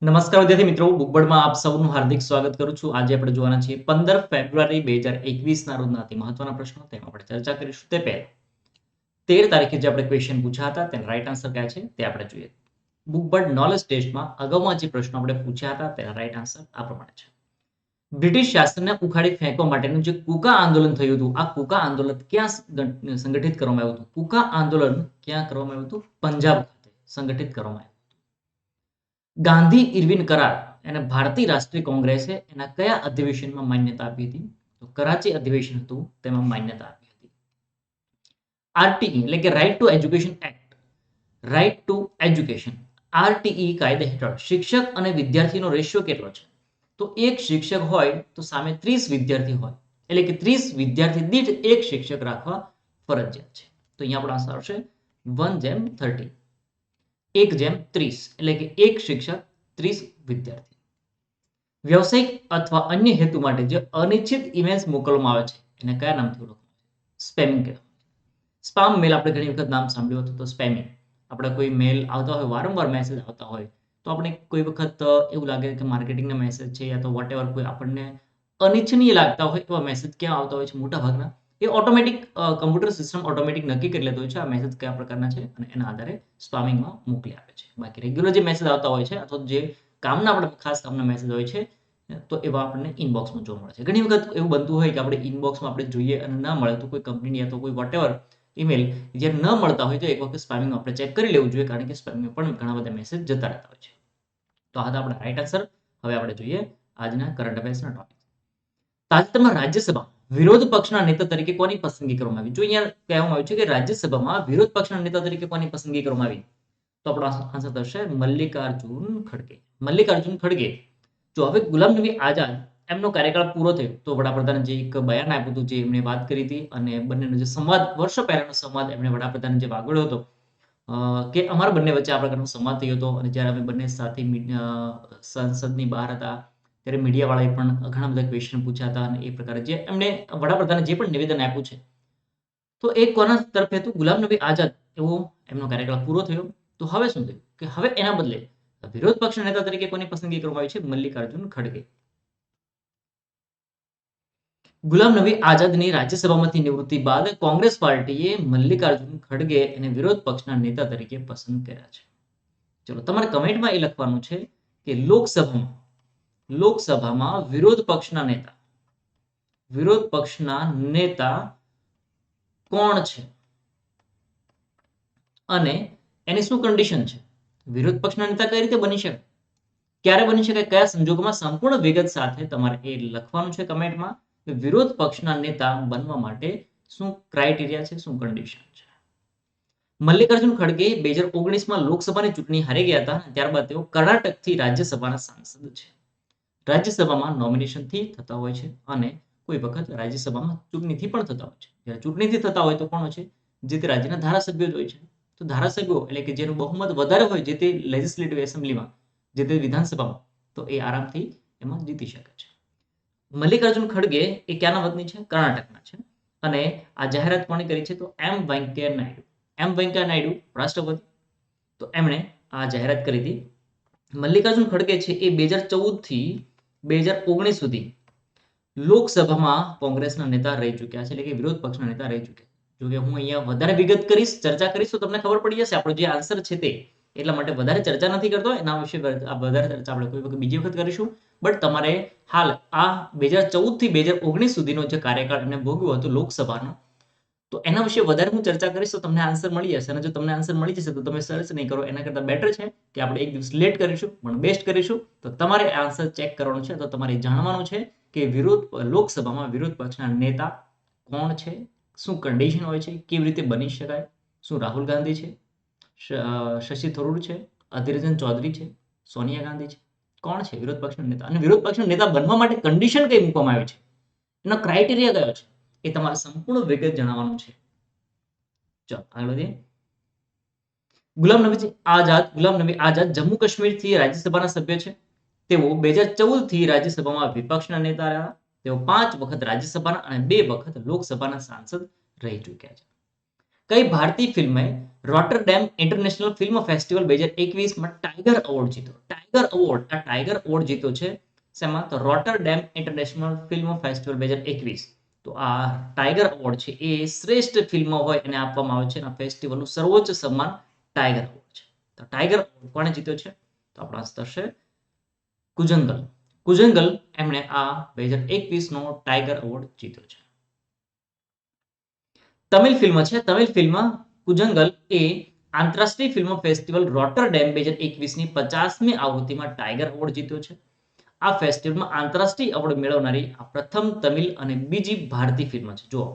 નમસ્કાર વિદ્યાર્થી મિત્રો, બુકબર્ડમાં આપ સૌનું હાર્દિક સ્વાગત કરું છું. આજે આપણે જોવાના છીએ 15 ફેબ્રુઆરી 2021 ના રોજના અતિ મહત્વના પ્રશ્નો. તેમાં આપણે ચર્ચા કરીશું. તે પહેલા 13 તારીખે જે આપણે ક્વેશ્ચન પૂછ્યા હતા તેના રાઈટ આન્સર કયા છે તે આપણે જોઈએ. બુકબર્ડ નોલેજ ટેસ્ટમાં અગાઉમાં જે પ્રશ્નો આપણે પૂછ્યા હતા તેના રાઈટ આન્સર આ પ્રમાણે છે. બ્રિટિશ શાસનને ઉખાડી ફેંકવા માટેનું જે કુકા આંદોલન થયું હતું, આ કુકા આંદોલન ક્યાં સંગઠિત કરવામાં આવ્યું હતું? કુકા આંદોલન ક્યાં કરવામાં આવ્યું હતું? પંજાબ ખાતે સંગઠિત કરવામાં આવ્યું. ગાંધી ઇરવિન કરાર અને ભારતીય રાષ્ટ્રીય કોંગ્રેસે એના કયા અધિવેશનમાં માન્યતા આપી હતી? તો કરાચી અધિવેશન હતું તેમાં માન્યતા આપી હતી. આરટીઈ એટલે કે right to education act, right to education RTE કાયદા હેઠળ શિક્ષક અને વિદ્યાર્થીનો રેશિયો કેટલો છે? તો એક શિક્ષક હોય તો સામે 30 વિદ્યાર્થી હોય, એટલે કે 30 વિદ્યાર્થી દીઠ એક શિક્ષક રાખવા ફરજિયાત છે. તો અહીંયા આપણો આન્સર આવશે 1:30, 1:30 એટલે કે એક શિક્ષક 30 વિદ્યાર્થી. વ્યવસાયિક અથવા અન્ય હેતુ માટે જે અનિચ્છિત ઈમેલ્સ મોકલવામાં આવે છે એને કયા નામથી ઓળખવામાં આવે છે? સ્પેમિંગ કહેવાય. સ્પામ મેલ આપણે ઘણી વખત નામ સાંભળ્યું હતું, તો સ્પેમિંગ. આપણે કોઈ મેલ આવતા હોય, વારંવાર મેસેજ આવતા હોય, તો આપણે કોઈ વખત એવું લાગે કે માર્કેટિંગના મેસેજ છે યા તો વોટેવર કોઈ આપણને અનિચ્છનીય લાગતા હોય તો આ મેસેજ ક્યાં આવતા હોય છે? મોટા ભાગના એ ઓટોમેટિક કમ્પ્યુટર સિસ્ટમ ઓટોમેટિક નક્કી કરી લેતો હોય છે આ મેસેજ કયા પ્રકારના છે અને એના આધારે સ્પામિંગમાં મોકલી આપે છે. બાકી રેગ્યુલર જે મેસેજ આવતા હોય છે અથવા જે કામના આપણે ખાસ કામના મેસેજ હોય છે તો એવા આપણને ઇનબોક્સમાં જોવા મળે છે. ઘણી વખત એવું બનતું હોય કે આપણે ઇનબોક્સમાં આપણે જોઈએ અને ના મળે તો કોઈ કંપની યા તો કોઈ વોટેવર ઈમેલ જ્યારે ન મળતા હોય તો એક વખત સ્પેમિંગ આપણે ચેક કરી લેવું જોઈએ, કારણ કે સ્પેમિંગમાં પણ ઘણા બધા મેસેજ જતા રહેતા હોય છે. તો આ હતા આપણા રાઈટ આન્સર. હવે આપણે જોઈએ આજના કરંટ અફેર્સના ટોપિક. તાજેતરમાં રાજ્યસભા વિરોધ પક્ષના નેતા તરીકે કોની પસંદગી કરવામાં આવી? જો અહીંયા કહેવામાં આવ્યું છે કે રાજ્યસભામાં વિરોધ પક્ષના નેતા તરીકે કોની પસંદગી કરવામાં આવી, તો આપણો આન્સર થશે મલ્લિકાર્જુન ખડગે. મલ્લિકાર્જુન ખડગે. જો હવે ગુલામ નબી આઝાદ એમનો કાર્યકાળ પૂરો થયો તો વડાપ્રધાને જે એક બયાન આપ્યું હતું, જે એમણે વાત કરી હતી અને બંનેનો જે સંવાદ, વર્ષો પહેલાનો સંવાદ એમણે વડાપ્રધાને જે વાગડ્યો હતો કે અમારા બંને વચ્ચે આ પ્રકારનો સંવાદ થયો હતો અને જ્યારે અમે બંને સાથે સંસદની બહાર હતા ત્યારે મીડિયાવાળાએ પણ ઘણા બધા ક્વેશ્ચન પૂછ્યા હતા અને એ પ્રકારે જે એમણે વડાપ્રધાને જે પણ નિવેદન આપ્યું છે તો એ કોના તરફે હતું? ગુલામ નબી આઝાદ. એવો એમનો કાર્યકાળ પૂરો થયો. તો હવે શું થયું કે હવે એના બદલે વિરોધ પક્ષના નેતા તરીકે કોની પસંદગી કરવામાં આવી છે? મલ્લિકાર્જુન ખડગે. ગુલામ નબી આઝાદની રાજ્યસભામાંથી નિવૃત્તિ બાદ કોંગ્રેસ પાર્ટીએ મલ્લિકાર્જુન ખડગે અને વિરોધ પક્ષના નેતા તરીકે પસંદ કર્યા છે. ચલો, તમારે કમેન્ટમાં એ લખવાનું છે કે લોકસભામાં વિરોધ પક્ષના નેતા કોણ છે અને એની શું કન્ડિશન છે? વિરોધ પક્ષના નેતા કઈ રીતે બની શકે, ક્યારે બની શકે, કયા સંજોગોમાં? સંપૂર્ણ વિગત સાથે તમારે એ લખવાનું છે કમેન્ટમાં કે વિરોધ પક્ષના નેતા બનવા માટે શું ક્રાઇટેરિયા છે, શું કન્ડિશન છે. મલ્લિકાર્જુન ખડગે 2019માં લોકસભાની ચૂંટણી હારી ગયા હતા. ત્યારબાદ તેઓ કર્ણાટકથી રાજ્યસભાના સાંસદ છે. રાજ્યસભામાં નોમિનેશનથી થતા હોય છે અને કોઈ વખત રાજ્યસભામાં ચૂંટણીથી પણ થતા હોય છે. જ્યારે ચૂંટણીથી થતા હોય તો કોણ હોય છે? જે તે રાજ્યના ધારાસભ્યો જ હોય છે. તો ધારાસભ્યો એટલે કે જેનું બહુમત વધારે હોય જે તે લેજિસ્લેટિવ એસેમ્બલીમાં, જે તે વિધાનસભામાં, તો એ આરામથી એમાં જીતી શકે છે. મલ્લિકાર્જુન ખડગે એ ક્યાંના વતની છે? કર્ણાટકના છે. અને આ જાહેરાત કોણે કરી છે? તો એમ વેંકૈયા નાયડુ, રાષ્ટ્રપતિ, તો એમણે આ જાહેરાત કરી હતી. મલ્લિકાર્જુન ખડગે છે એ 2014 થી 2019 સુધી લોકસભામાં કોંગ્રેસના નેતા રહી ચૂક્યા છે, એટલે કે વિરોધ પક્ષના નેતા રહી ચૂક્યા. જો કે હું અહીંયા વધારે વિગત કરીશ, ચર્ચા કરીશ તો તમને ખબર પડી જશે આપણો જે આન્સર છે તે. એટલા માટે વધારે ચર્ચા નથી કરતો, એના વિશે વધારે ચર્ચા આપણે કોઈ વખત બીજી વખત કરીશું. બટ તમારે હાલ આ 2014 થી 2019 સુધીનો જે કાર્યકાળ એમને ભોગવ્યો હતો લોકસભાનો, તો એના વિશે વધારે હું ચર્ચા કરીશ તો તમને આન્સર મળી જશે. અને જો તમને આન્સર મળી જશે તો તમે સર્ચ નહીં કરો, એના કરતાં બેટર છે કે આપણે એક દિવસ લેટ કરીશું પણ બેસ્ટ કરીશું. તો તમારે આન્સર ચેક કરવાનો છે, તો તમારે જાણવાનું છે કે લોકસભામાં વિરોધ પક્ષના નેતા કોણ છે, શું કન્ડિશન હોય છે, કેવી રીતે બની શકાય. શું રાહુલ ગાંધી છે, શશી થરૂર છે, અધીર ચૌધરી છે, સોનિયા ગાંધી છે? કોણ છે વિરોધ પક્ષના નેતા? અને વિરોધ પક્ષના નેતા બનવા માટે કન્ડિશન કઈ મૂકવામાં આવી છે, એનો ક્રાઇટેરિયા કયો છે, એ તમારે સંપૂર્ણ વિગત જણાવવાનું છે. ચલો આગળ વધીએ. ગુલામ નબી આઝાદ જમ્મુ કાશ્મીરથી રાજ્યસભાના સભ્ય છે. તેઓ 2014 થી રાજ્યસભામાં વિપક્ષના નેતા રહ્યા. તેઓ 5 વખત રાજ્યસભાના અને 2 વખત લોકસભાના સાંસદ રહી ચૂક્યા છે. કઈ ભારતીય ફિલ્મે રોટરડેમ ઇન્ટરનેશનલ ફિલ્મ ફેસ્ટિવલ 2021 માં ટાઈગર એવોર્ડ જીત્યો? ટાઈગર એવોર્ડ જીત્યો છે શેમાં? તો રોટરડેમ ઇન્ટરનેશનલ ફિલ્મ ફેસ્ટિવલ 2021. તો આ ટાઈગર એવોર્ડ છે એ શ્રેષ્ઠ ફિલ્મ હોય એને આપવામાં આવે છે અને ફેસ્ટિવલનું સર્વોચ્ચ સન્માન ટાઈગર એવોર્ડ છે. તો ટાઈગર એવોર્ડ કોણે જીત્યો છે? તો આપણો આન્સર છે કુજંગલ. એમણે આ 2021 નો ટાઈગર એવોર્ડ જીત્યો છે. તમિલ ફિલ્મ કુજંગલ એ આંતરરાષ્ટ્રીય ફિલ્મ ફેસ્ટિવલ રોટરડેમ 2021 ની 50મી આવૃત્તિમાં ટાઈગર એવોર્ડ જીત્યો છે. આ ફેસ્ટિવલમાં આંતરરાષ્ટ્રીય એવોર્ડ મેળવનારી આ પ્રથમ તમિલ અને બીજી ભારતીય ફિલ્મ છે. જુઓ,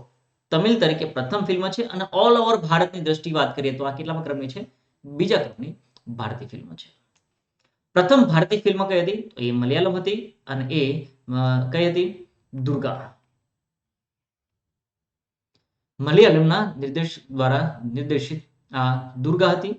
તમિલ તરીકે પ્રથમ ફિલ્મ છે અને ઓલ ઓવર ભારતની દ્રષ્ટિએ વાત કરીએ તો આ કેટલામા ક્રમની છે? બીજા ક્રમની ભારતીય ફિલ્મ છે. પ્રથમ ભારતીય ફિલ્મ કઈ હતી? તો એ મલયાલમ હતી અને એ કઈ હતી? દુર્ગા. મલયાલમના નિર્દેશક દ્વારા નિર્દેશિત આ દુર્ગા હતી.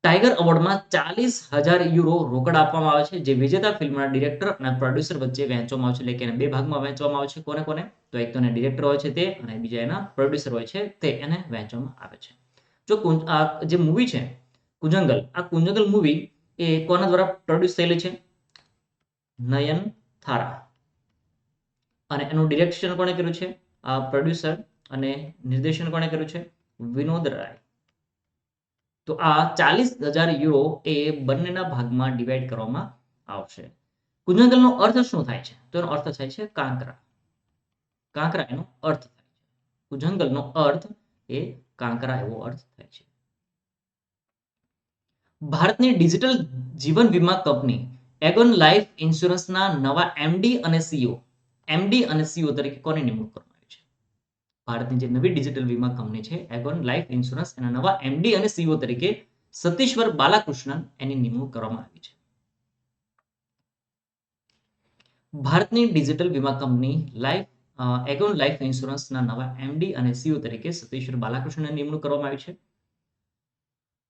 ટાઈગર એવોર્ડમાં 40,000 યુરો રોકડ આપવામાં આવે છે, જે વિજેતા ફિલ્મના ડિરેક્ટર અને પ્રોડ્યુસર વચ્ચે વહેંચવામાં આવે છે. એટલે કે એને બે ભાગમાં વહેંચવામાં આવે છે. કોને કોને? તો એક તો એને ડિરેક્ટર હોય છે તે, અને બીજા એના પ્રોડ્યુસર હોય છે તે, એને વહેંચવામાં આવે છે. જો આ જે મૂવી છે કુજંગલ, આ કુજંગલ મૂવી એ કોના દ્વારા પ્રોડ્યુસ થયેલી છે? નયનતારા. અને એનું ડિરેક્શન કોણે કર્યું છે? આ પ્રોડ્યુસર. અને નિર્દેશન કોણે કર્યું છે? વિનોદ રાય. તો આ 40,000 યુરો એ બંનેના ભાગમાં ડિવાઈડ કરવામાં આવશે. કુજંગલનો અર્થ શું થાય છે? તો એનો અર્થ થાય છે કાંકરા. કાંકરા એનો અર્થ થાય છે. કુજંગલનો અર્થ એ કાંકરા એવો અર્થ થાય છે. ભારતની ડિજિટલ જીવન વીમા કંપની એગોન લાઈફ ઇન્સ્યોરન્સના નવા એમડી અને સીઈઓ તરીકે કોની નિમણૂક કરવામાં આવી છે? ભારતની જે નવી ડિજિટલ વીમા કંપની છે એગોન લાઈફ ઇન્સ્યોરન્સ, એના નવા એમડી અને સીઈઓ તરીકે સતીશ્વર બાલાકૃષ્ણન એની નિમણૂક કરવામાં આવી છે. ભારતની ડિજિટલ વીમા કંપની એગોન લાઈફ ઇન્સ્યોરન્સના નવા એમડી અને સીઈઓ તરીકે સતીશ્વર બાલાકૃષ્ણનની નિમણૂક કરવામાં આવી છે.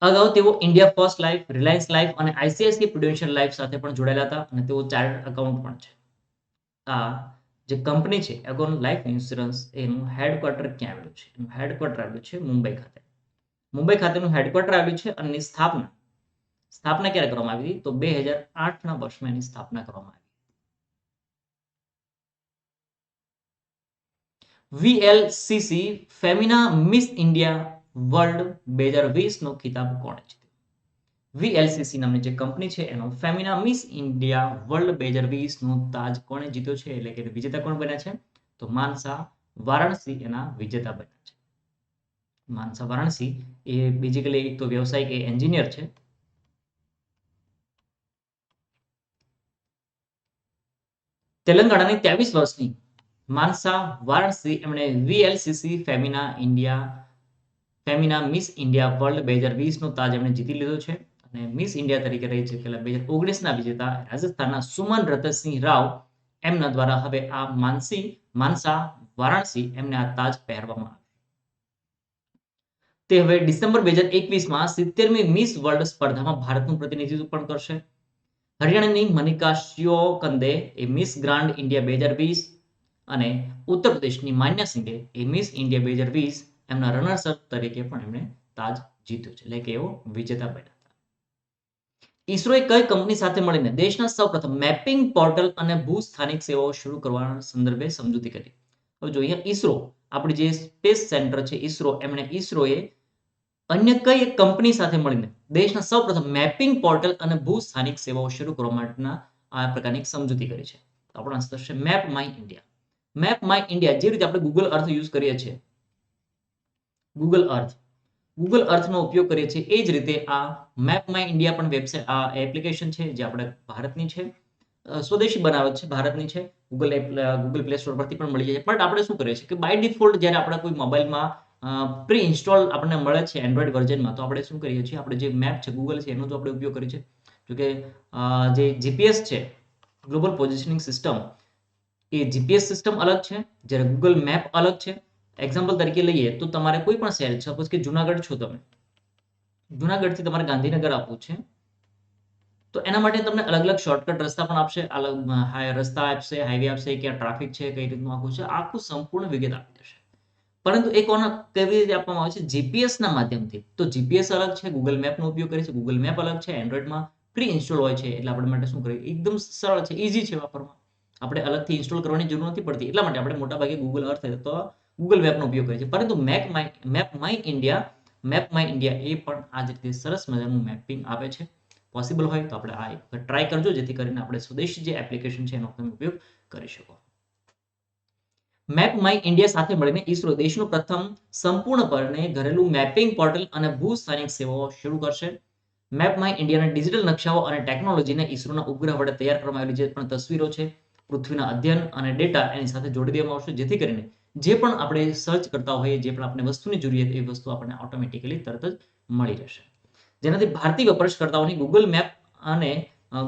અગાઉ તેઓ India first life, Reliance life અને આઈસીઆઈસીઆઈ પ્રુડેન્શિયલ લાઈફ સાથે પણ જોડાયેલા હતા અને તેઓ ચાર્ટર્ડ એકાઉન્ટ પણ છે. આ જે કંપની છે એગોન લાઈફ ઇન્સ્યોરન્સ, એનું હેડક્વાર્ટર ક્યાં આવેલું છે? એનું હેડક્વાર્ટર આવેલું છે મુંબઈ ખાતે. મુંબઈ ખાતેનું હેડક્વાર્ટર આવેલું છે અને સ્થાપના ક્યારે કરવામાં આવી હતી? તો 2008ના વર્ષમાં એની સ્થાપના કરવામાં આવી. VLCC Femina miss India world 2020 નો ખિતાબ કોણે જીત્યો? VLCC નામની જે કંપની છે એનો ફેમિના મિસ ઇન્ડિયા વર્લ્ડ 2020 નો તાજ કોણે જીત્યો છે? એટલે કે વિજેતા કોણ બન્યા છે? તો માનસા વારાણસી એના વિજેતા બન્યા છે. માનસા વારાણસી એ બેઝિકલી એક તો વ્યવસાયિક એન્જિનિયર છે. તેલંગાણાની 23 વર્ષની માનસા વારાણસી એમણે VLCC Femina miss India world 2020 નો તાજ એમણે જીતી લીધો છે અને મિસ ઇન્ડિયા તરીકે રહી ચૂકેલા 2019 ના વિજેતા રાજસ્થાનના સુમન રતનસિંહ રાવ એમના દ્વારા હવે આ માનસા વારાણસી એમને આ તાજ પહેરવામાં આવ્યો. તે હવે ડિસેમ્બર 2021માં 70મી મિસ વર્લ્ડ સ્પર્ધામાં ભારતનું પ્રતિનિધિત્વ પણ કરશે. હરિયાણાની મનિકા શ્યોકંદે એ મિસ ગ્રાન્ડ ઇન્ડિયા 2020 અને ઉત્તર પ્રદેશની માન્યા સિંઘે એ મિસ ઇન્ડિયા 2020 એમના રનર્સ અપ તરીકે પણ એમણે તાજ જીત્યો છે, એટલે કે એઓ વિજેતા બન્યા હતા. ઈસરોએ કઈ કંપની સાથે મળીને દેશના સૌપ્રથમ મેપિંગ પોર્ટલ અને ભૂ સ્થાનિક સેવાઓ શરૂ કરવાના સંદર્ભે સમજૂતી કરી? હવે જો અહીંયા ઈસરો, આપણી જે સ્પેસ સેન્ટર છે ઈસરોએ અન્ય કઈ એક કંપની સાથે મળીને દેશના સૌપ્રથમ મેપિંગ પોર્ટલ અને ભૂ સ્થાનિક સેવાઓ શરૂ કરવા માટેના આ પ્રકારની સમજૂતી કરી છે? આપણો આન્સર છે map my India. Map my India, જે રીતે આપણે ગૂગલ અર્થ યુઝ કરીએ છીએ, ગૂગલ અર્થનો ઉપયોગ કરીએ છીએ, એ જ રીતે આ મેપ માય ઇન્ડિયા પણ વેબસાઇટ આ એપ્લિકેશન છે જે આપણે ભારતની છે, સ્વદેશી બનાવટ છે, ભારતની છે. ગૂગલ પ્લે સ્ટોર પરથી પણ મળી જાય. બટ આપણે શું કરીએ છીએ કે બાય ડિફોલ્ટ જ્યારે આપણા કોઈ મોબાઈલમાં પ્રી ઇન્સ્ટોલ આપણને મળે છે એન્ડ્રોઈડ વર્ઝનમાં, તો આપણે શું કરીએ છીએ, આપણે જે મેપ છે ગૂગલ છે એનો જો આપણે ઉપયોગ કરીએ છીએ. જોકે જે જીપીએસ છે, ગ્લોબલ પોઝિશનિંગ સિસ્ટમ, એ જીપીએસ સિસ્ટમ અલગ છે, જ્યારે ગૂગલ મેપ અલગ છે. એક્ઝામ્પલ તરીકે લઈએ તો તમારે કોઈ પણ શહેર, સપોઝ કે જુનાગઢ છો તમે, જુનાગઢથી તમારે ગાંધીનગર આવવું છે, તો એના માટે તમને અલગ અલગ શોર્ટકટ રસ્તા પણ આપશે, અલગ રસ્તા આપશે, હાઈવે આપશે, ક્યાં ટ્રાફિક છે, કઈ રીતનું આખું છે, આખું સંપૂર્ણ વિગત આપી દેશે. પરંતુ એ કોના કેવી રીતે આપવામાં આવે છે? જીપીએસ ના માધ્યમથી. તો જીપીએસ અલગ છે, ગૂગલ મેપનો ઉપયોગ કરીએ છીએ. ગૂગલ મેપ અલગ છે, એન્ડ્રોઈડમાં પ્રી ઇન્સ્ટોલ હોય છે, એટલે આપણે માટે શું કરીએ, એકદમ સરળ છે, ઈઝી છે વાપરવા. આપણે અલગથી ઇન્સ્ટોલ કરવાની જરૂર નથી પડતી. એટલા માટે આપણે મોટાભાગે ગૂગલ અર્થ તો ગૂગલ મેપનો ઉપયોગ કરીએ છીએ. પરંતુ મેપ માય ઇન્ડિયા એ પણ આ જ રીતે સરસ મજાનું મેપિંગ આપે છે. પોસિબલ હોય તો આપણે આ એક ટ્રાય કરજો, જેથી કરીને આપણે સ્વદેશી જે એપ્લિકેશન છે એનો તમે ઉપયોગ કરી શકો. મેપ માય ઇન્ડિયા સાથે મળીને ઈસરો દેશનું પ્રથમ સંપૂર્ણપણે ઘરેલું મેપિંગ પોર્ટલ અને ભૂસ્થાનિક સેવાઓ શરૂ કરશે. મેપ માય ઇન્ડિયાના ડિજિટલ નકશાઓ અને ટેકનોલોજીને ઈસરોના ઉપગ્રહ વડે તૈયાર કરવામાં આવેલી જે પણ તસવીરો છે, પૃથ્વીના અધ્યયન અને ડેટા એની સાથે જોડી દેવામાં આવશે, જેથી કરીને જે પણ આપણે સર્ચ કરતા હોઈએ, જે પણ આપણે વસ્તુની જરૂરિયાત, એ વસ્તુ આપણને ઓટોમેટિકલી તરત જ મળી રહેશે. જેનાથી ભારતીય વપરાશકર્તાઓની ગૂગલ મેપ અને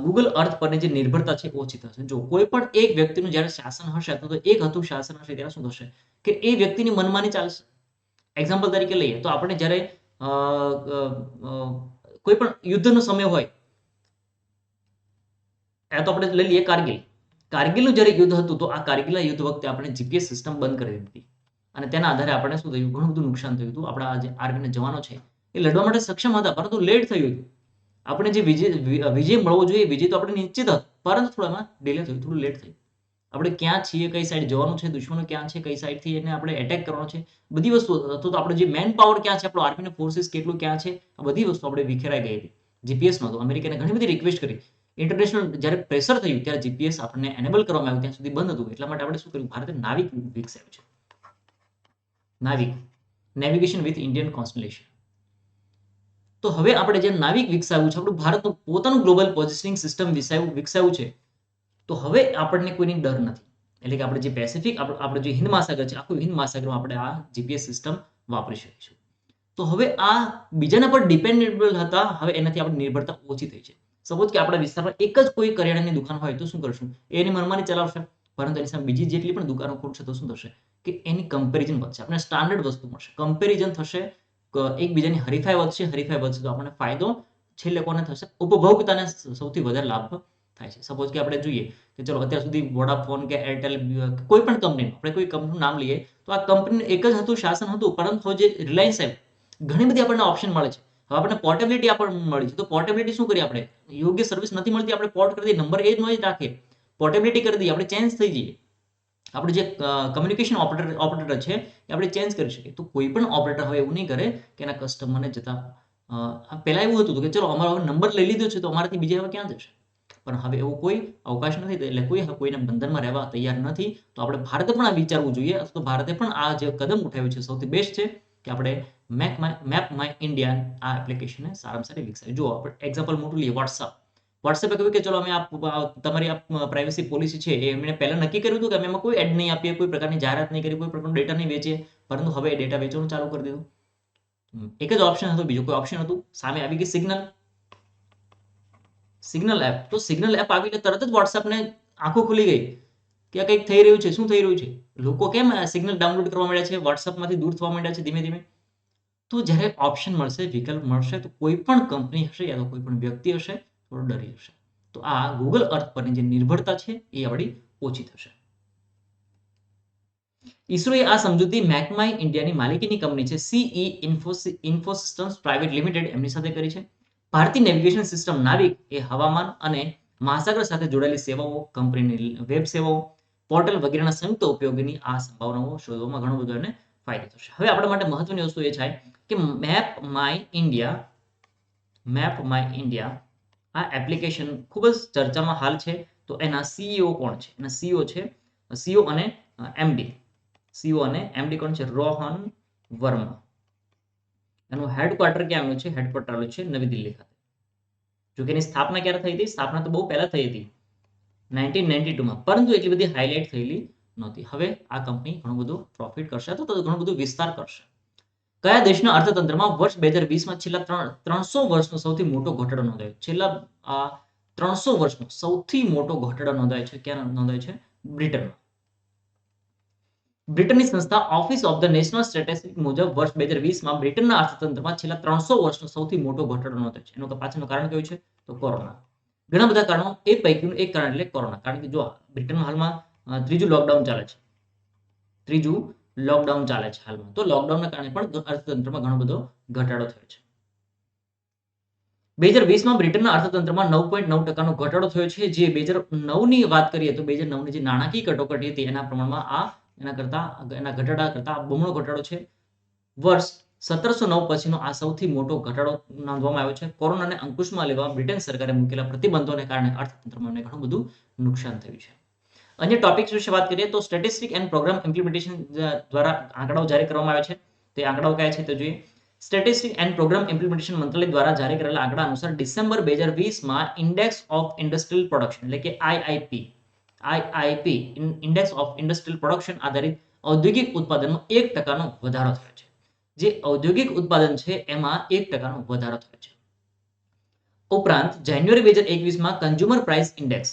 ગૂગલ અર્થ પરની જે નિર્ભરતા છે ઓછી થશે. જો કોઈ પણ એક વ્યક્તિનું જ્યારે શાસન હશે, તો એક હતું શાસન હશે, ત્યારે શું થશે કે એ વ્યક્તિની મનમાની ચાલશે. એક્ઝામ્પલ તરીકે લઈએ તો આપણે જ્યારે કોઈ પણ યુદ્ધનો સમય હોય, આ તો આપણે લઈ લઈએ કારગિલનું જ્યારે યુદ્ધ હતું, તો આ કારગિલના યુદ્ધ વખતે આપણે જીપીએસ સિસ્ટમ બંધ કરી દીધી અને તેના આધારે આપણે શું થયું, ઘણું બધું નુકસાન થયું હતું. આપણા જે આર્મીના જવાનો છે એ લડવા માટે સક્ષમ હતા, પરંતુ લેટ થયું હતું. આપણે જે વિજય મળવો જોઈએ, વિજય તો આપણે નિશ્ચિત હતો, પરંતુ થોડામાં ડિલે થયું, થોડું લેટ થયું. આપણે ક્યાં છીએ, કઈ સાઈડ જવાનું છે, દુશ્મનો ક્યાં છે, કઈ સાઈડથી એને આપણે એટેક કરવાનો છે, બધી વસ્તુ, તો આપણે જે મેન પાવર ક્યાં છે, આપણો આર્મીનો ફોર્સિસ કેટલું ક્યાં છે, આ બધી વસ્તુ આપણે વિખેરાઈ ગઈ હતી. જીપીએસ નહોતું. અમેરિકાને ઘણી બધી રિક્વેસ્ટ કરી. ઇન્ટરનેશનલ જ્યારે પ્રેશર થયું ત્યારે જીપીએસ આપણને એનેબલ કરવામાં આવ્યું, ત્યાં સુધી બંધ હતું. એટલા માટે આપણે શું કર્યું, ભારતે નાવિક વિકસાવ્યું છે. નાવિક, નેવિગેશન વિથ ઇન્ડિયન કોન્સ્ટલેશન. તો હવે આપણે જે નાવિક વિકસાવ્યું છે, આપણું ભારતનું પોતાનું ગ્લોબલ પોઝિશનિંગ સિસ્ટમ વિકસાવ્યું છે, તો હવે આપણને કોઈની ડર નથી. એટલે કે આપણે જે પેસિફિક, આપણે જે હિન્દ મહાસાગર છે, આખું હિન્દ મહાસાગરમાં આપણે આ જીપીએસ સિસ્ટમ વાપરી શકીશું. તો હવે આ બીજાના પર ડિપેન્ડેબલ હતા, હવે એનાથી આપણી નિર્ભરતા ઓછી થઈ છે. સપોઝ કે આપણા વિસ્તારમાં એક જ કોઈ કરિયાણાની દુકાન હોય, તો શું કરશું, એની મનમાની ચલાવશે. પરંતુ એની સામે બીજી જેટલી પણ દુકાનો ખોલશે, તો શું થશે કે એની કમ્પેરિઝન વધશે, આપણને સ્ટાન્ડર્ડ વસ્તુ મળશે, કમ્પેરિઝન થશે, એકબીજાની હરીફાઈ વધશે. હરીફાઈ વધશે તો આપણને ફાયદો છેલ્લે કોને થશે, ઉપભોક્તાને સૌથી વધારે લાભ થાય છે. સપોઝ કે આપણે જોઈએ કે ચલો અત્યાર સુધી વોડાફોન કે એરટેલ, કોઈ પણ કંપનીનું, આપણે કોઈ કંપનીનું નામ લઈએ, તો આ કંપનીનું એક જ હતું, શાસન હતું, પરંતુ જે રિલાયન્સ એપ, ઘણી બધી આપણને ઓપ્શન મળે છે. હવે આપણને પોર્ટેબિલિટી આપણને મળી છે, તો પોર્ટેબિલિટી શું કરીએ, આપણે યોગ્ય સર્વિસ નથી મળતી, આપણે પોર્ટ કરી દઈએ, નંબર એ જ ન રાખીએ, પોર્ટેબિલિટી કરી દઈએ, આપણે ચેન્જ થઈ જઈએ. આપણે જે કમ્યુનિકેશન ઓપરેટર છે એ આપણે ચેન્જ કરી શકીએ. તો કોઈ પણ ઓપરેટર હવે એવું નહીં કરે કે એના કસ્ટમરને જતા, પહેલા એવું હતું કે ચલો અમારો નંબર લઈ લીધો છે, તો અમારાથી બીજા હવે ક્યાં જશે, પણ હવે એવો કોઈ અવકાશ નથી. એટલે કોઈના બંધનમાં રહેવા તૈયાર નથી. તો આપણે ભારતે પણ આ વિચારવું જોઈએ, તો ભારતે પણ આ જે કદમ ઉઠાવ્યું છે સૌથી બેસ્ટ છે કે આપણે મેપ માય ઇન્ડિયા આ એપ્લિકેશનને સારામાં સારી વિકસાવી. જો આપણે એક્ઝામ્પલ મોટું લઈએ, વોટ્સએપે કહ્યું કે ચલો અમે તમારી પ્રાઇવસી પોલિસી છે એ એમણે પહેલા નક્કી કર્યું હતું કે અમે એમાં કોઈ એડ નહીં આપીએ, કોઈ પ્રકારની જાહેરાત નહીં કરી, કોઈ પ્રકારનો ડેટા નહીં વેચીએ, પરંતુ હવે એ ડેટા વેચવાનું ચાલુ કરી દીધું. એક જ ઓપ્શન હતો, બીજું કોઈ ઓપ્શન હતું. સામે આવી ગઈ સિગ્નલ એપ. તો સિગ્નલ એપ આવી એટલે તરત જ વોટ્સએપને આંખો ખુલી ગઈ કે કંઈક થઈ રહ્યું છે, શું થઈ રહ્યું છે, લોકો કેમ સિગ્નલ ડાઉનલોડ કરવા માંડ્યા છે, વોટ્સએપમાંથી દૂર થવા માંડ્યા છે ધીમે ધીમે. તો જ્યારે ઓપ્શન મળશે, વિકલ્પ મળશે, તો કોઈ પણ કંપની હશે યા તો કોઈ પણ વ્યક્તિ હશે, થોડો ડરી જશે. તો આ ગૂગલ અર્થ પરની જે નિર્ભરતા છે એ આપણી ઓછી થશે. ઈસરોએ આ સમજૂતી મેક માય ઇન્ડિયાની માલિકીની કંપની છે સીઈ ઇન્ફોસિસ્ટમ્સ પ્રાઇવેટ લિમિટેડ, એમની સાથે કરી છે. ભારતીય નેવિગેશન સિસ્ટમ નાવિક એ હવામાન અને મહાસાગર સાથે જોડાયેલી સેવાઓ, કંપનીની વેબ સેવાઓ, પોર્ટલ વગેરેના સંયુક્ત ઉપયોગની આ સંભાવનાઓ શોધવામાં ઘણો બધો એને ફાયદો થશે. હવે આપણા માટે મહત્વની વસ્તુ એ છે કે મેપ માય ઇન્ડિયા આ એપ્લિકેશન ખૂબ જ ચર્ચામાં હાલ છે. તો એના સીઈઓ કોણ છે? એના સીઈઓ છે, સીઈઓ અને એમડી કોણ છે? રોહન વર્મા. એનું હેડક્વાર્ટર ક્યાં આવ્યું છે? હેડક્વાર્ટર આવ્યું છે નવી દિલ્હી ખાતે. જો કે એની સ્થાપના ક્યારે થઈ હતી? સ્થાપના તો બહુ પહેલા થઈ હતી, 1992માં, પરંતુ એટલી બધી હાઇલાઇટ થયેલી નહોતી. હવે આ કંપની ઘણું બધું પ્રોફિટ કરશે, તો ઘણું બધું વિસ્તાર કરશે. કયા દેશના અર્થતંત્રમાં વર્ષ 2020માં છેલ્લા 300 વર્ષનો સૌથી મોટો ઘટાડો નોંધાયો? છેલ્લા 300 વર્ષનો સૌથી મોટો ઘટાડો નોંધાયો છે. ક્યાં નોંધાયો છે? બ્રિટનમાં. બ્રિટનની સંસ્થા office of the national statistics મુજબ વર્ષ 2020માં બ્રિટનના અર્થતંત્રમાં છેલ્લા 300 વર્ષનો સૌથી મોટો ઘટાડો નોંધાયો છે. એનું પાછળનું કારણ કયું છે? તો કોરોના. ઘણા બધા કારણો, એ પૈકીનું એક કારણ એટલે કોરોના. કારણ કે જો બ્રિટનમાં હાલમાં ત્રીજું લોકડાઉન ચાલે છે. ત્રીજું લોકડાઉન ચાલે છે હાલમાં, તો લોકડાઉનના કારણે પણ અર્થતંત્રમાં ઘણો બધો ઘટાડો થયો છે. 2020માં બ્રિટનના અર્થતંત્રમાં 9.9% ઘટાડો થયો છે. જે 2009ની વાત કરીએ તો 2009ની જે નાણાકીય કટોકટી હતી એના પ્રમાણમાં એના ઘટાડા કરતા બમણો ઘટાડો છે. વર્ષ 1709 પછીનો આ સૌથી મોટો ઘટાડો નોંધવામાં આવ્યો છે. કોરોનાને અંકુશમાં લેવા બ્રિટન સરકારે મૂકેલા પ્રતિબંધોને કારણે અર્થતંત્રમાં ઘણું બધું નુકસાન થયું છે. અન્ય ટોપિક્સ વિશે વાત કરીએ તો સ્ટેટિસ્ટિક એન્ડ પ્રોગ્રામ ઇમ્પ્લિમેન્ટેશન દ્વારા આંકડાઓ જારી કરવામાં આવ્યા છે. તે આંકડાઓ કયા છે તે જોઈએ. સ્ટેટિસ્ટિક એન્ડ પ્રોગ્રામ ઇમ્પ્લિમેન્ટેશન મંત્રાલય દ્વારા જારી કરેલા આંકડા અનુસાર ડિસેમ્બર 2020માં ઇન્ડેક્સ ઓફ ઇન્ડસ્ટ્રીયલ પ્રોડક્શન એટલે કે IIP index of industrial production આધારિત ઔદ્યોગિક ઉત્પાદનમાં 1%નો વધારો થયો છે. જે ઔદ્યોગિક ઉત્પાદન છે એમાં 1%નો વધારો થયો છે. ઉપરાંત જાન્યુઆરી 2021માં કન્ઝ્યુમર પ્રાઇસ ઇન્ડેક્સ,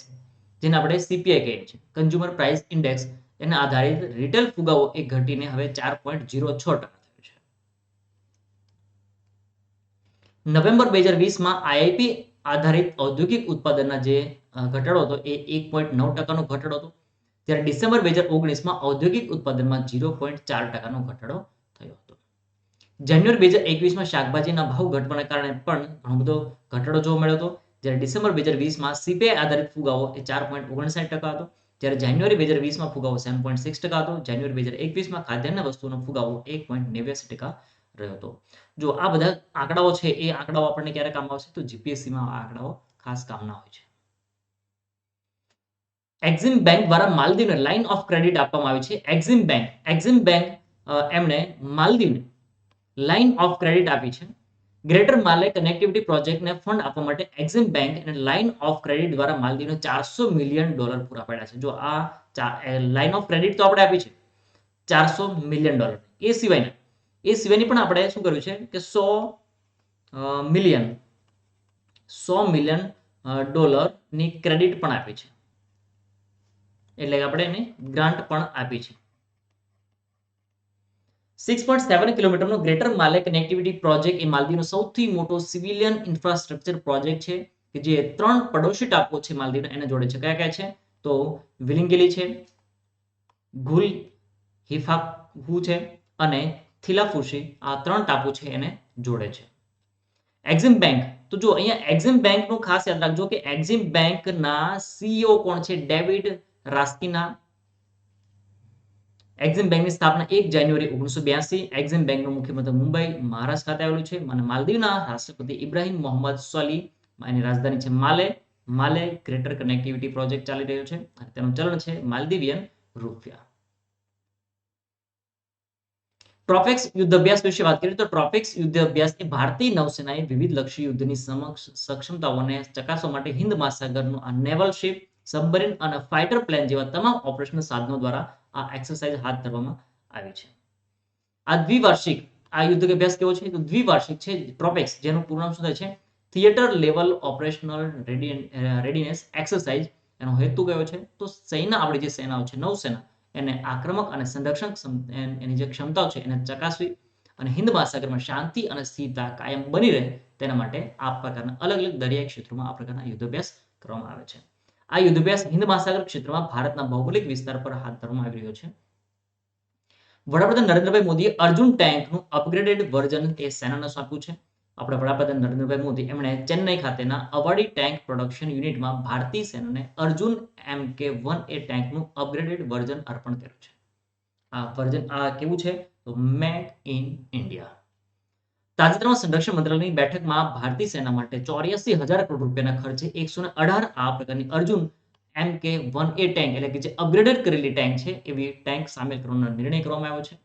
જેને આપણે સીપીઆઈ કહીએ છીએ, કન્ઝ્યુમર પ્રાઇસ ઇન્ડેક્સ એના આધારિત રિટેલ ફુગાવો એ ઘટીને હવે 4.06% થયો છે. નવેમ્બર 2020માં આઈઆઈપી આધારિત ઔદ્યોગિક ઉત્પાદનના જે ઘટાડો હતો એ 1.9%નો ઘટાડો હતો. ત્યારે ડિસેમ્બર 2019માં ઔદ્યોગિક ઉત્પાદનમાં 0.4%નો ઘટાડો થયો હતો. જાન્યુઆરી 2021માં શાકભાજીના ભાવ ઘટવાના કારણે પણ ઘણો બધો ઘટાડો જોવા મળ્યો હતો. જ્યારે ડિસેમ્બર 2020માં સીપીઆઈ આધારિત ફુગાવો એ 4.59% હતો. જ્યારે જાન્યુઆરી 2020માં ફુગાવો 7.6% હતો. જાન્યુઆરી 2021માં ખાદ્યાન્ન વસ્તુનો ફુગાવો 1.89% રહ્યો હતો. જો આ બધા આંકડાઓ છે એ આંકડાઓ આપણને ક્યારે કામ આવશે તો જીપીએસસીમાં આ આંકડાઓ ખાસ કામના હોય છે. એક્ઝિમ બેંક દ્વારા માલદીવને લાઇન ઓફ ક્રેડિટ આપવામાં આવી છે. એક્ઝિમ બેંક એમણે માલદીવને લાઇન ઓફ ક્રેડિટ આપી છે. ગ્રેટર માલે કનેક્ટિવિટી પ્રોજેક્ટને ફંડ આપવા માટે એક્ઝિમ બેંક અને લાઇન ઓફ ક્રેડિટ દ્વારા માલદીવને $400 મિલિયન પૂરા પાડ્યા છે. જો આ લાઇન ઓફ ક્રેડિટ તો આપણે આપી છે $400 મિલિયન. એ સિવાયની પણ આપણે શું કર્યું છે કે $100 મિલિયન ની ક્રેડિટ પણ આપી છે. એટલે આપણે એને ગ્રાન્ટ પણ આપી છે. 6.7 કિલોમીટરનો ગ્રેટર માલે કનેક્ટિવિટી પ્રોજેક્ટ એ માલદીવનો સૌથી મોટો સિવિલિયન ઇન્ફ્રાસ્ટ્રક્ચર પ્રોજેક્ટ છે કે જે 3 પડોશી ટાપુઓ છે માલદીવના એને જોડે છે. કયા છે તો વિલિંગિલી છે, ગુલ હિફાકુ છે અને થિલાફુશી. આ 3 ટાપુ છે એને જોડે છે. એક્ઝિમ બેંક, તો જો અહીંયા એક્ઝિમ બેંકનું ખાસ યાદ રાખજો કે એક્ઝિમ બેંકના સીઈઓ કોણ છે? ડેવિડ રાસ્કિના. એક્ઝિમ બેંકની સ્થાપના 1 જાન્યુઆરી 1982. એક્ઝિમ બેંકનું મુખ્ય મથક મુંબઈ મહારાષ્ટ્ર ખાતે આવેલું છે. અને માલદીવના રાષ્ટ્રપતિ ઇબ્રાહિમ મોહમ્મદ સોલી, એની રાજધાની છે માલે ગ્રેટર કનેક્ટિવિટી પ્રોજેક્ટ ચાલી રહ્યો છે અને તેનું ચલણ છે માલદીવિયન રૂપિયા. ટ્રોફેક્સ યુદ્ધ અભ્યાસ વિશે વાત કરીએ તો ટ્રોફેક્સ યુદ્ધ અભ્યાસ એ ભારતીય નૌસેનાએ વિવિધ લક્ષી યુદ્ધની સક્ષમતાઓને ચકાસવા માટે હિન્દ મહાસાગરનું આ નેવલ શિપ, સબમરીન અને ફાઇટર પ્લેન જેવા તમામ ઓપરેશનલ સાધનો દ્વારા આ એક્સરસાઇઝ હાથ ધરવામાં આવી છે. આ દ્વિવાર્ષિક આ યુદ્ધ અભ્યાસ કેવો છે તો દ્વિવાર્ષિક છે. ટ્રોપેક્સ જેનું પૂરું નામ શું થાય છે? Theatre level operational readiness exercise. એનો હેતુ કયો છે તો આપણી જે સેનાઓ છે નૌસેના એને આક્રમક અને સંરક્ષણ એની જે ક્ષમતાઓ છે એને ચકાસવી અને હિન્દ મહાસાગરમાં શાંતિ અને સ્થિરતા કાયમ બની રહે તેના માટે આ પ્રકારના અલગ અલગ દરિયાઈ ક્ષેત્રોમાં આ પ્રકારના યુદ્ધ અભ્યાસ કરવામાં આવે છે. આ યુદ્ધ અભ્યાસ હિન્દ મહાસાગર ક્ષેત્રમાં ભારતના ભૌગોલિક વિસ્તાર પર હાથ ધરવામાં આવી રહ્યો છે. વડાપ્રધાન નરેન્દ્રભાઈ મોદીએ અર્જુન ટેન્કનું અપગ્રેડેડ વર્ઝન એ સેનાને સોંપ્યું છે. આપણા વડાપ્રધાન નરેન્દ્રભાઈ મોદી એમણે ચેન્નઈ ખાતેના અવાડી ટેન્ક પ્રોડક્શન યુનિટમાં ભારતીય સેનાને અર્જુન MK1A ટેન્કનું અપગ્રેડેડ વર્ઝન અર્પણ કર્યું છે. આ વર્ઝન કેવું છે તો મેડ ઇન ઇન્ડિયા. તાજેતરમાં સંરક્ષણ મંત્રાલયની બેઠકમાં ભારતીય સેના માટે 84,000 કરોડ રૂપિયાના ખર્ચે 118 આ પ્રકારની અર્જુન MK1A ટેન્ક એટલે કે જે અપગ્રેડેડ કરેલી ટેન્ક છે એવી ટેન્ક સામેલ કરવાનો નિર્ણય કરવામાં આવ્યો છે.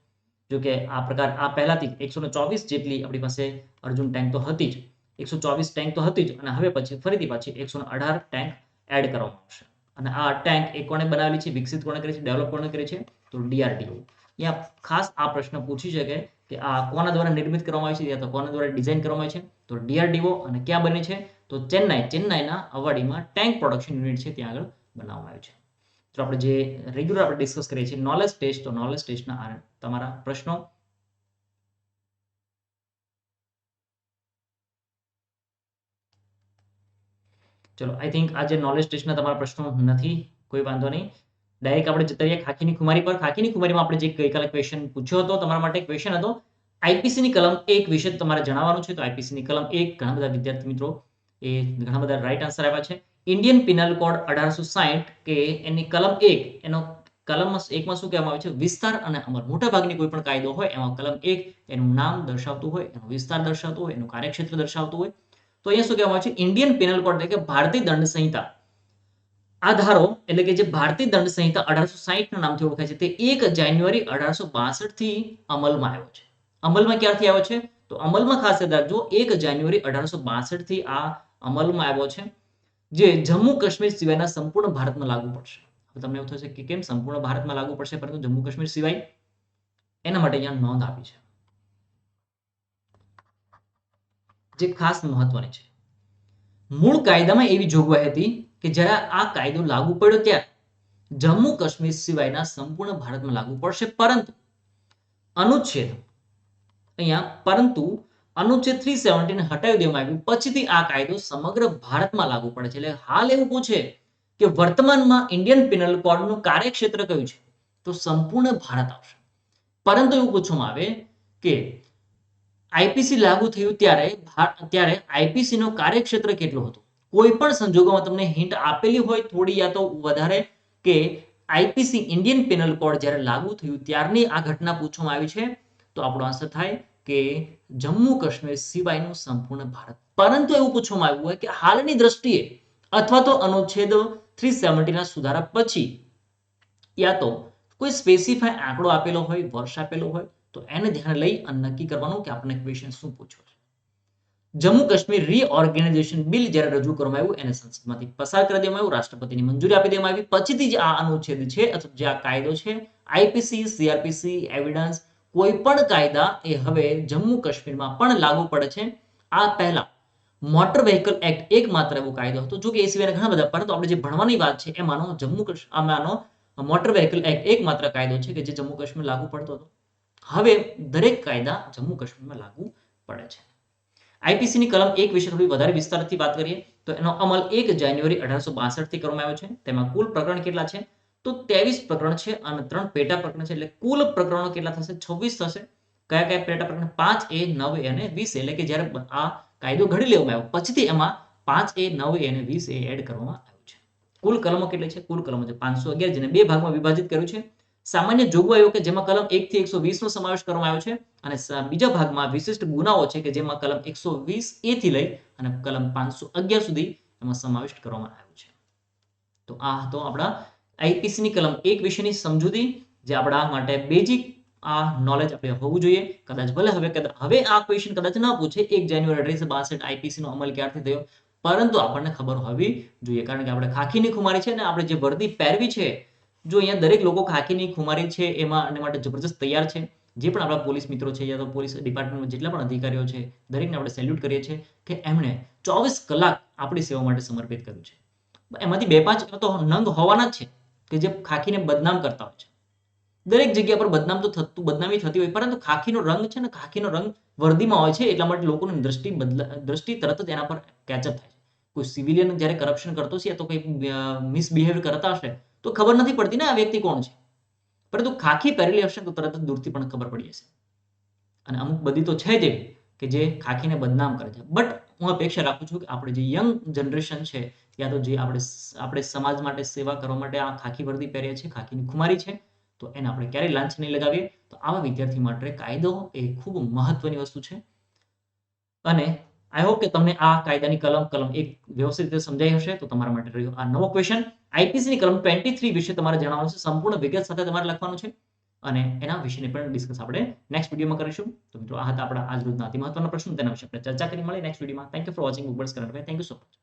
જો કે આ પહેલાથી 124 જેટલી આપણી પાસે અર્જુન ટેન્ક તો હતી જ, 124 ટેન્ક તો હતી જ અને હવે પછી ફરીથી પાછી 118 ટેન્ક એડ કરવામાં આવશે. અને આ ટેન્ક એ કોણે બનાવેલી છે, વિકસિત કોણે કરી છે, ડેવલપ કોણે કરી છે તો DRDO. અહીંયા ખાસ આ પ્રશ્ન પૂછી શકે કે આ કોના દ્વારા નિર્મિત કરવામાં આવી છે યા તો કોના દ્વારા ડિઝાઇન કરવામાં આવી છે તો DRDO. અને ક્યાં બની છે તો ચેન્નાઈના અવાડીમાં ટેન્ક પ્રોડક્શન યુનિટ છે ત્યાં આગળ બનાવવામાં આવ્યું છે. તો આપણે જે રેગ્યુલર આપણે ડિસ્કસ કરીએ છીએ નોલેજ ટેસ્ટ, તો નોલેજ ટેસ્ટના તમારા પ્રશ્નો ચલો આઈ થિંક આજે નોલેજ ટેસ્ટના તમારા પ્રશ્નો નથી, કોઈ વાંધો નહીં. ડાયરેક્ટ આપણે જતા રહીએ ખાખીની ખુમારી પર. ખાખીની ખુમારીમાં આપણે જે ગઈકાલે ક્વેશ્ચન પૂછ્યો હતો, તમારા માટે ક્વેશ્ચન હતો આઈપીસી ની કલમ 1 વિશે તમારે જણાવવાનું છે. તો આઈપીસી ની કલમ 1 ઘણા બધા વિદ્યાર્થી મિત્રો એ ઘણા બધા રાઈટ આન્સર આવ્યા છે. ઇન્ડિયન પિનલ કોડ 1860 કે એની કલમ 1 એનો કલમ 1 માં શું કહેવામાં આવે છે? વિસ્તાર અને અમલ. મોટા ભાગની કોઈ પણ કાયદો હોય એમાં કલમ 1 એનું નામ દર્શાવતું હોય, એનો વિસ્તાર દર્શાવતું હોય, એનું કાર્યક્ષેત્ર દર્શાવતું હોય. તો અહીંયા શું કહેવામાં આવે છે? ઇન્ડિયન પિનલ કોડ એટલે કે ભારતીય દંડ સંહિતા આ ધારો એટલે કે જે ભારતીય દંડ સંહિતા 1860 ના નામથી ઓળખાય છે તે 1 જાન્યુઆરી 1862 થી અમલમાં આવ્યો છે. અમલમાં ક્યારથી આવ્યો છે? તો અમલમાં ખાસ યાદ રાખજો 1 જાન્યુઆરી 1862 થી આ અમલમાં આવ્યો છે, જે જમ્મુ કાશ્મીર સિવાયના સંપૂર્ણ ભારતમાં લાગુ પડશે. હવે તમને એવું થશે કે કેમ સંપૂર્ણ ભારતમાં લાગુ પડશે પરંતુ જમ્મુ કાશ્મીર સિવાય? એના માટે અહીંયા નોંધ આપી છે જે ખાસ મહત્વની છે. મૂળ કાયદામાં એવી જોગવાઈ હતી કે જ્યારે આ કાયદો લાગુ પડ્યો ત્યારે જમ્મુ કાશ્મીર સિવાયના સંપૂર્ણ ભારતમાં લાગુ પડશે, પરંતુ અનુચ્છેદ 370 હટાવી દેવામાં આવ્યું. પછીથી આ કાયદો સમગ્ર ભારતમાં લાગુ પડે છે. એટલે હાલ એવું પૂછે કે વર્તમાનમાં ઇન્ડિયન પિનલ કોડનું કાર્યક્ષેત્ર કયું છે? તો સંપૂર્ણ ભારત આવશે. પરંતુ એવું પૂછવામાં આવે કે આઈપીસી લાગુ થયું ત્યારે આઈપીસી નો કાર્યક્ષેત્ર કેટલું હતું? કોઈ પણ સંજોગોમાં તમને હિન્ટ આપેલી હોય થોડી યા તો વધારે કે આઈપીસી ઇન્ડિયન પિનલ કોડ જ્યારે લાગુ થયું ત્યારની આ ઘટના પૂછવામાં આવી છે, તો આપણો આન્સર થાય કે જમ્મુ કાશ્મીર સિવાયનું સંપૂર્ણ ભારત. પરંતુ એવું પૂછવામાં આવ્યું હોય કે હાલની દ્રષ્ટિએ અથવા તો અનુચ્છેદ 370 ના સુધારા પછી યા તો કોઈ સ્પેસિફાઈ આંકડો આપેલો હોય, વર્ષ આપેલો હોય, તો એને ધ્યાને લઈ અને નક્કી કરવાનું કે આપણને ક્વેશ્ચન શું પૂછ્યો છે. જમ્મુ કાશ્મીર રીઓર્ગેનાઇઝેશન બિલ જ્યારે રજૂ કરવામાં આવ્યું એને સંસદમાંથી પસાર કરી દેવામાં આવ્યું, રાષ્ટ્રપતિની મંજૂરી આપી દેવામાં આવી. પછીથી જે આ અનુચ્છેદ છે અથવા જે આ કાયદો છે આઈપીસી, સીઆરપીસી, એવિડન્સ કોઈ પણ કાયદા એ હવે જમ્મુ કાશ્મીરમાં પણ લાગુ પડે છે. આ પહેલા મોટર વ્હીકલ એક્ટ એકમાત્ર એવો કાયદો હતો, જો કે એ સિવાયના ઘણા બધા, પરંતુ આપણે જે ભણવાની વાત છે એમાંનો આમાંનો મોટર વ્હીકલ એક્ટ એકમાત્ર કાયદો છે કે જે જમ્મુ કાશ્મીર લાગુ પડતો હતો. હવે દરેક કાયદા જમ્મુ કાશ્મીરમાં લાગુ પડે છે. આઈપીસી ની કલમ 1 વિશે થોડી વધારે વિસ્તારથી વાત કરીએ તો એનો અમલ 1 જાન્યુઆરી 1862 થી કરવામાં આવ્યો છે. તેમાં કુલ પ્રકરણ કેટલા છે? તો 23 પ્રકરણ છે અને 3 પેટા પ્રકરણ છે. એટલે કુલ પ્રકરણો કેટલા થશે? 26 થશે. કયા કયા પેટા પ્રકરણ? 5A, 9A અને 20A. એટલે કે જ્યારે આ કાયદો ઘડી લેવામાં આવ્યો પછીથી એમાં 5A, 9A અને 20A એડ કરવામાં આવ્યું છે. કુલ કલમો કેટલી છે? કુલ કલમો છે 511, જેને બે ભાગમાં વિભાજિત કર્યું છે. સામાન્ય જોગવાઈઓ કે જેમાં કલમ 1 થી 120 નો સમાવેશ કરવામાં આવ્યો છે અને બીજા ભાગમાં વિશિષ્ટ ગુનાઓ છે કે જેમાં કલમ 120A થી લઈ અને કલમ 511 સુધી એમાં સમાવેશ કરવામાં આવ્યો છે. તો આ હતો આપણા આઈપીસી ની કલમ 1 વિશેની સમજૂતી, જે આપણા માટે બેઝિક આ નોલેજ આપણે હોવું જોઈએ. કદાચ ભલે હવે આ ક્વેશ્ચન કદાચ ન પૂછે 1 જાન્યુઆરી 1862 આઈપીસી નો અમલ ક્યારથી થયો, પરંતુ આપણને ખબર હોવી જોઈએ, કારણ કે આપણે ખાખીની ખુમારી છે ને આપણે જે વર્દી પહેરવી છે, જો અહીંયા દરેક લોકો ખાખીની ખુમારી છે એમાં અને માટે જબરજસ્ત તૈયાર છે. જે પણ આપણા પોલીસ મિત્રો છે યા તો પોલીસ ડિપાર્ટમેન્ટમાં જેટલા પણ અધિકારીઓ છે દરેકને આપણે સેલ્યુટ કરીએ છીએ કે એમણે 24 કલાક આપણી સેવા માટે સમર્પિત કર્યું છે. એમાંથી 2-5 તો નંગ હોવાના જ છે કે જે ખાખીને બદનામ કરતા હોય છે. દરેક જગ્યા પર બદનામી થતી હોય, પરંતુ ખાખીનો રંગ છે ને, ખાખીનો રંગ વર્દીમાં હોય છે એટલા માટે લોકોની દ્રષ્ટિ તરત જ એના પર કેચઅપ થાય છે. કોઈ સિવિલિયન જ્યારે કરપ્શન કરતો છે તો કોઈ મિસબિહેવ કરતા હશે તો ખબર નથી પડતી ને આ વ્યક્તિ કોણ છે, પરંતુ ખાખી પહેરેલી હશે તો તરત જ દૂરથી પણ ખબર પડી જશે. અને અમુક બધી તો છે જ એવી કે જે ખાખીને બદનામ કરે છે. બટ હું અપેક્ષા રાખું છું કે આપણે જે યંગ જનરેશન છે યા તો જે આપણે સમાજ માટે સેવા કરવા માટે આ ખાખી વર્દી પહેરીએ છીએ, ખાખીની ખુમારી છે, તો એને આપણે ક્યારેય લાંચ નહીં લગાવીએ. તો આવા વિદ્યાર્થી માટે કાયદો એ ખૂબ મહત્વની વસ્તુ છે. અને આઈ હોપ કે તમને આ કાયદાની કલમ 1 વ્યવસ્થિત રીતે સમજાઈ હશે. તો તમારા માટે રહ્યો આ નવો ક્વેશ્ચન. આઈપીસી ની કલમ 23 વિશે તમારે જણાવવાનું છે, સંપૂર્ણ વિગત સાથે તમારે લખવાનું છે અને એના વિશેની પણ ડિસ્કસ આપણે નેક્સ્ટ વિડીયોમાં કરીશું. તો મિત્રો આ હતા આપણા આજ રોજના અતિ મહત્વના પ્રશ્નો, તેના વિશે આપણે ચર્ચા કરી. મળીએ નેક્સ્ટ વિડીયોમાં. Thank you for watching Bookbirds current affair. Thank you so much.